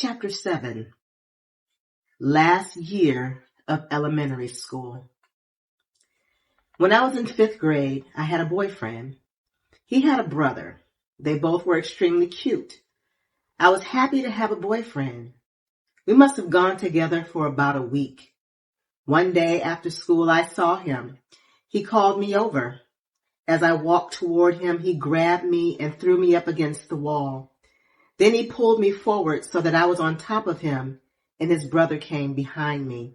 Chapter 7. Last Year of Elementary School. When I was in 5th grade, I had a boyfriend. He had a brother. They both were extremely cute. I was happy to have a boyfriend. We must have gone together for about a week. One day after school, I saw him. He called me over. As I walked toward him, he grabbed me and threw me up against the wall. Then he pulled me forward so that I was on top of him, and his brother came behind me.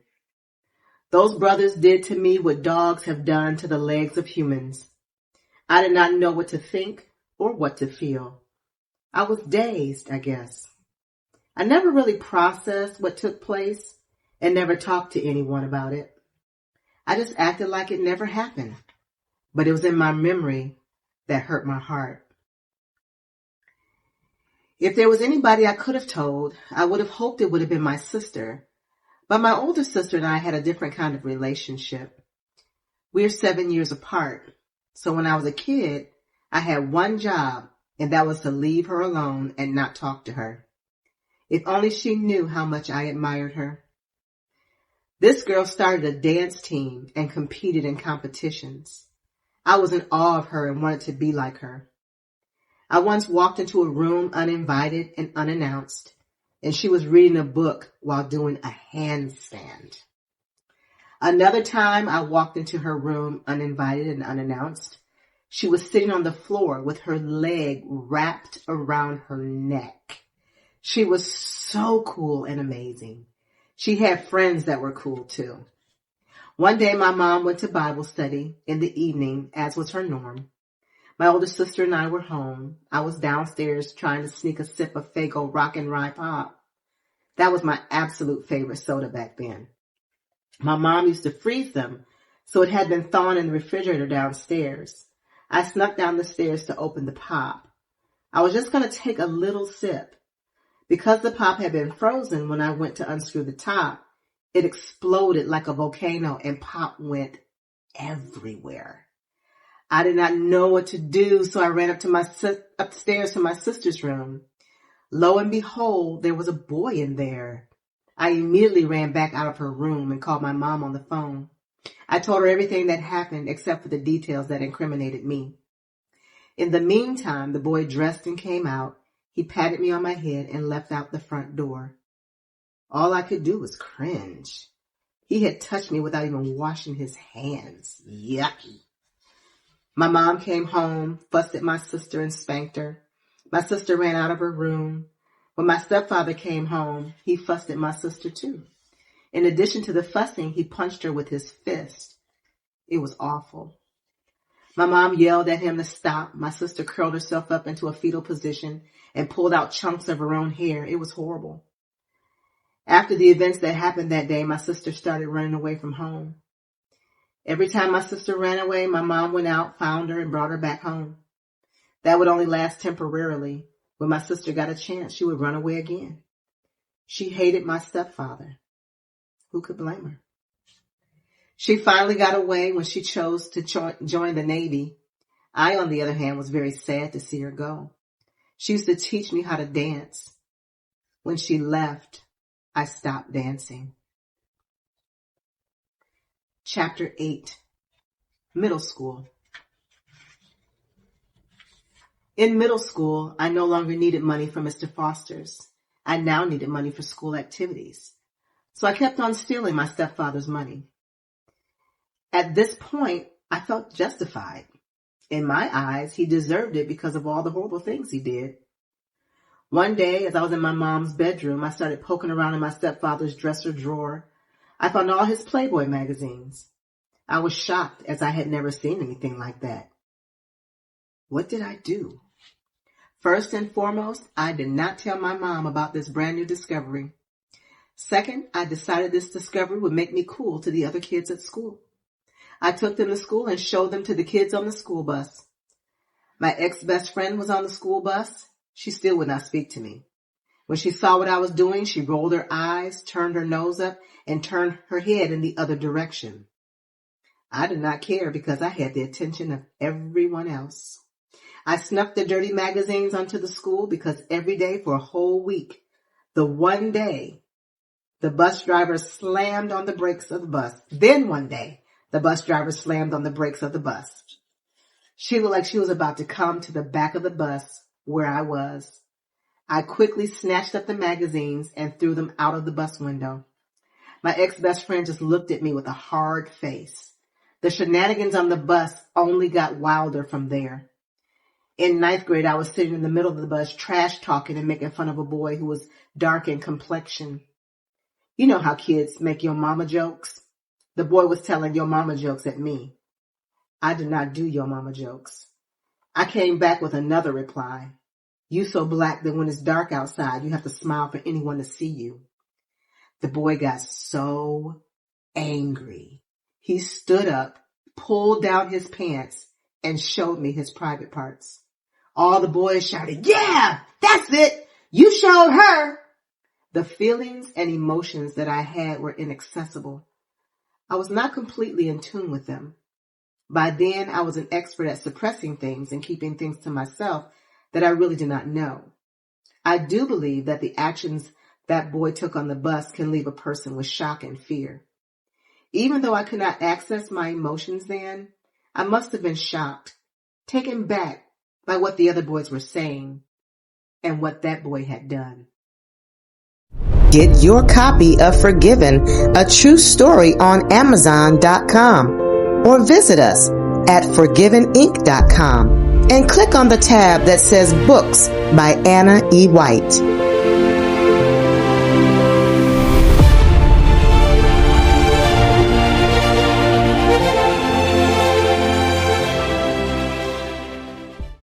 Those brothers did to me what dogs have done to the legs of humans. I did not know what to think or what to feel. I was dazed, I guess. I never really processed what took place and never talked to anyone about it. I just acted like it never happened, but it was in my memory that hurt my heart. If there was anybody I could have told, I would have hoped it would have been my sister. But my older sister and I had a different kind of relationship. We're 7 years apart. So when I was a kid, I had one job, and that was to leave her alone and not talk to her. If only she knew how much I admired her. This girl started a dance team and competed in competitions. I was in awe of her and wanted to be like her. I once walked into a room uninvited and unannounced, and she was reading a book while doing a handstand. Another time I walked into her room uninvited and unannounced. She was sitting on the floor with her leg wrapped around her neck. She was so cool and amazing. She had friends that were cool too. One day my mom went to Bible study in the evening, as was her norm. My older sister and I were home. I was downstairs trying to sneak a sip of Faygo Rock and Rye Pop. That was my absolute favorite soda back then. My mom used to freeze them, so it had been thawing in the refrigerator downstairs. I snuck down the stairs to open the pop. I was just going to take a little sip. Because the pop had been frozen when I went to unscrew the top, it exploded like a volcano and pop went everywhere. I did not know what to do, so I ran upstairs to my sister's room. Lo and behold, there was a boy in there. I immediately ran back out of her room and called my mom on the phone. I told her everything that happened except for the details that incriminated me. In the meantime, the boy dressed and came out. He patted me on my head and left out the front door. All I could do was cringe. He had touched me without even washing his hands. Yucky. My mom came home, fussed at my sister, and spanked her. My sister ran out of her room. When my stepfather came home, he fussed at my sister too. In addition to the fussing, he punched her with his fist. It was awful. My mom yelled at him to stop. My sister curled herself up into a fetal position and pulled out chunks of her own hair. It was horrible. After the events that happened that day, my sister started running away from home. Every time my sister ran away, my mom went out, found her, and brought her back home. That would only last temporarily. When my sister got a chance, she would run away again. She hated my stepfather. Who could blame her? She finally got away when she chose to join the Navy. I, on the other hand, was very sad to see her go. She used to teach me how to dance. When she left, I stopped dancing. Chapter 8. Middle School. In middle school, I no longer needed money from Mr. Foster's. I now needed money for school activities. So I kept on stealing my stepfather's money. At this point, I felt justified. In my eyes, he deserved it because of all the horrible things he did. One day, as I was in my mom's bedroom, I started poking around in my stepfather's dresser drawer. I found all his Playboy magazines. I was shocked as I had never seen anything like that. What did I do? First and foremost, I did not tell my mom about this brand new discovery. Second, I decided this discovery would make me cool to the other kids at school. I took them to school and showed them to the kids on the school bus. My ex-best friend was on the school bus. She still would not speak to me. When she saw what I was doing, she rolled her eyes, turned her nose up, and turned her head in the other direction. I did not care because I had the attention of everyone else. I snuck the dirty magazines onto the school because every day for a whole week, The one day the bus driver slammed on the brakes of the bus. Then one day the bus driver slammed on the brakes of the bus. She looked like she was about to come to the back of the bus where I was. I quickly snatched up the magazines and threw them out of the bus window. My ex-best friend just looked at me with a hard face. The shenanigans on the bus only got wilder from there. In 9th grade, I was sitting in the middle of the bus, trash talking and making fun of a boy who was dark in complexion. You know how kids make your mama jokes? The boy was telling your mama jokes at me. I did not do your mama jokes. I came back with another reply. You so black that when it's dark outside, you have to smile for anyone to see you. The boy got so angry. He stood up, pulled down his pants, and showed me his private parts. All the boys shouted, "Yeah, that's it! You showed her!" The feelings and emotions that I had were inaccessible. I was not completely in tune with them. By then, I was an expert at suppressing things and keeping things to myself that I really did not know. I do believe that the actions that boy took on the bus can leave a person with shock and fear. Even though I could not access my emotions then, I must have been shocked, taken back by what the other boys were saying and what that boy had done. Get your copy of Forgiven, a true story on Amazon.com or visit us at forgiveninc.com and click on the tab that says Books by Anna E. White.